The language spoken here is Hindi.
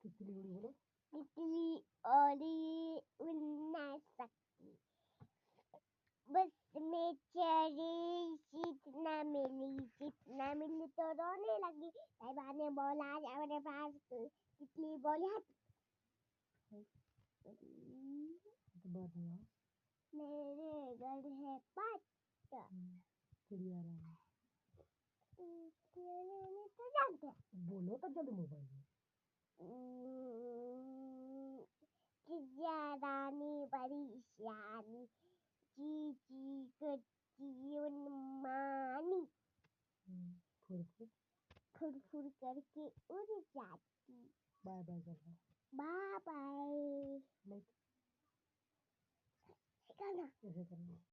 तितली उड़ी बोलो। तितली उड़ी उड़ सकती, बस में चढ़ी, सीट न मिली तो रोने लगी। साहिबा ने बोला जा मेरे पास, तितली बोली मेरे घर है पाँच। चिड़िया रानी तो जानते हैं। बोलो तो जल्दी मोबाइल में। चिड़िया रानी बड़ी सियानी, ची ची करती उनमानी, फुर फुर करके उड़ जाती। बाय बाय कर लो। Bye bye. नहीं करना ऐसे करना।